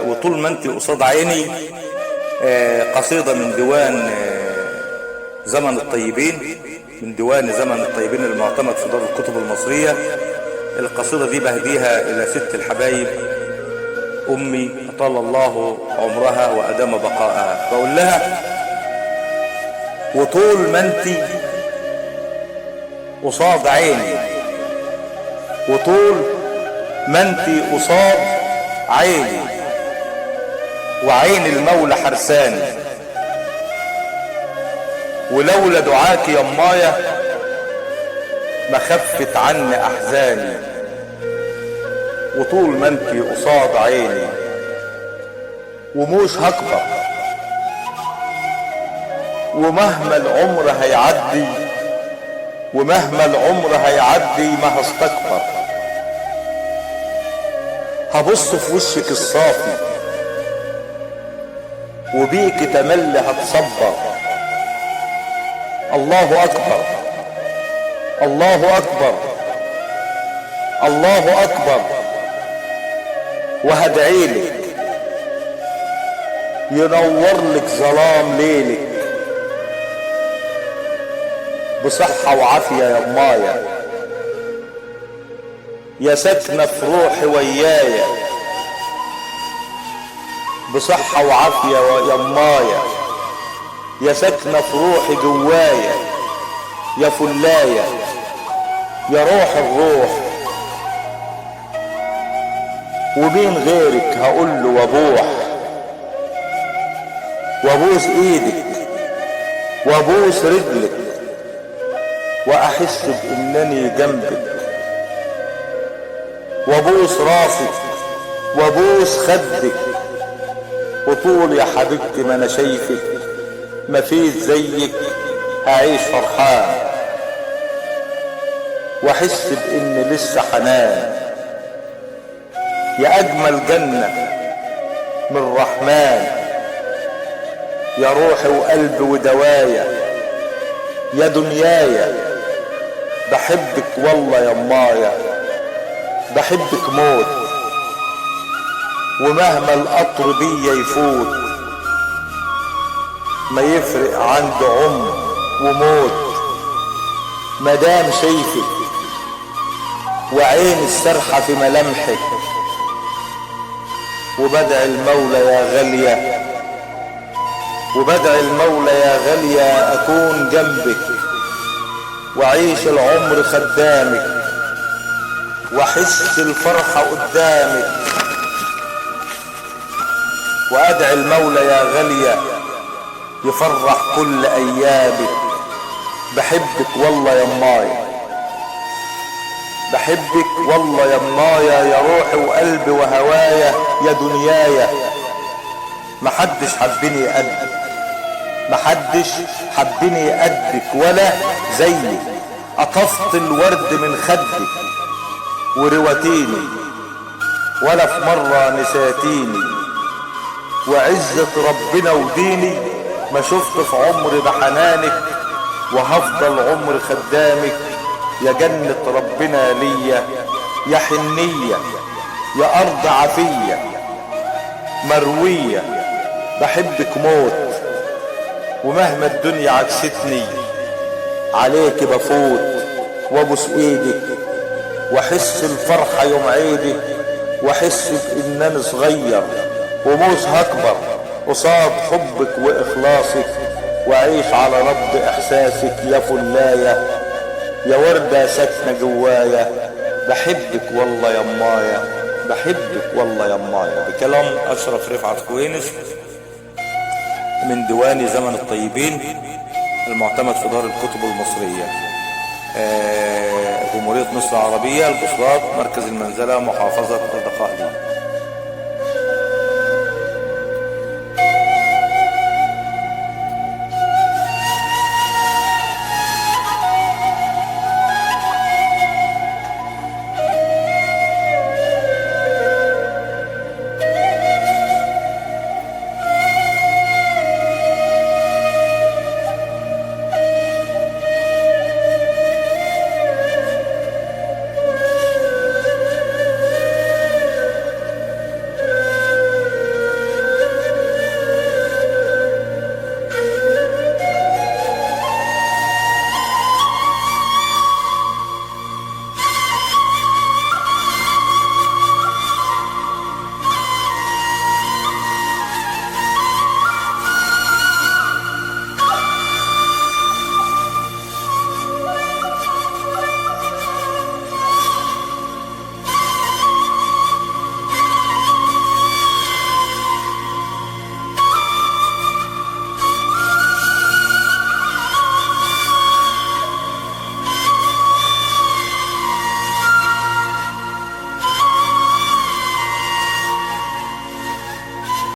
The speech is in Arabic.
وطول ما انت قصاد عيني. قصيدة من ديوان زمن الطيبين، من ديوان زمن الطيبين المعتمد في دار الكتب المصرية. القصيدة دي بهديها إلى ست الحبايب أمي أطال الله عمرها وأدام بقاءها. بقول لها: وطول ما انت قصاد عيني، وطول ما انت قصاد عيني، وعين المولى حرساني، ولولا دعاك يا امايا ما خفت عني احزاني. وطول ما انت قصاد عيني وموش هكبر، ومهما العمر هيعدي، ومهما العمر هيعدي ما هستكبر. هبص في وشك الصافي وبيك تملي هتصبر. الله اكبر، الله اكبر، الله اكبر. وهدعيلك ينور لك ظلام ليلك بصحة وعافية يا امايا، يا ساكنة في روحي ويايا بصحة وعافية يا امايا، يا ساكنة في روحي جوايا، يا فلاية يا روح الروح. ومين غيرك هقول له وابوح، وابوس ايدك وابوس رجلك واحس بانني جنبك، وابوس راسك وابوس خدك. وطول يا حبيبتي ما انا شايفك مفيش زيك هعيش فرحان، واحس بان لسه حنان. يا اجمل جنة من الرحمن، يا روحي وقلبي ودوايا، يا دنيايا بحبك والله يا امايا، بحبك موت. ومهما القطر بيا يفوت ما يفرق عند عمر وموت، مدام شايفك وعين السرحة في ملامحك. وبدعي المولى يا غالية، وبدعي المولى يا غالية اكون جنبك وعيش العمر خدامك، واحس الفرحة قدامك. وادعي المولى يا غالية يفرح كل ايامك. بحبك والله يا امايا، بحبك والله يا امايا، يا روحي وقلبي وهوايا، يا دنيايا. محدش حبني قدك، محدش حبني قدك ولا زيك. قطفت الورد من خدك وروتيني، ولا في مرة نساتيني. وعزة ربنا وديني ما شفت في عمري بحنانك، وهفضل عمري خدامك. يا جنة ربنا ليا، يا حنية، يا أرض عافية مروية. بحبك موت، ومهما الدنيا عكستني عليك بفوت. وابوس ايدك واحس الفرحة يوم عيدك، واحس بانني صغير وموس هكبر قصاد حبك واخلاصك. واعيش على نبض احساسك يا فلاية، يا وردة ساكنة جوايا. بحبك والله يا امايا، بحبك والله يا امايا. بكلام اشرف رفعت كوينس من ديوان زمن الطيبين المعتمد في دار الكتب المصرية، جمهورية مصر العربية، البصرات، مركز المنزلة، محافظة الدقهلية.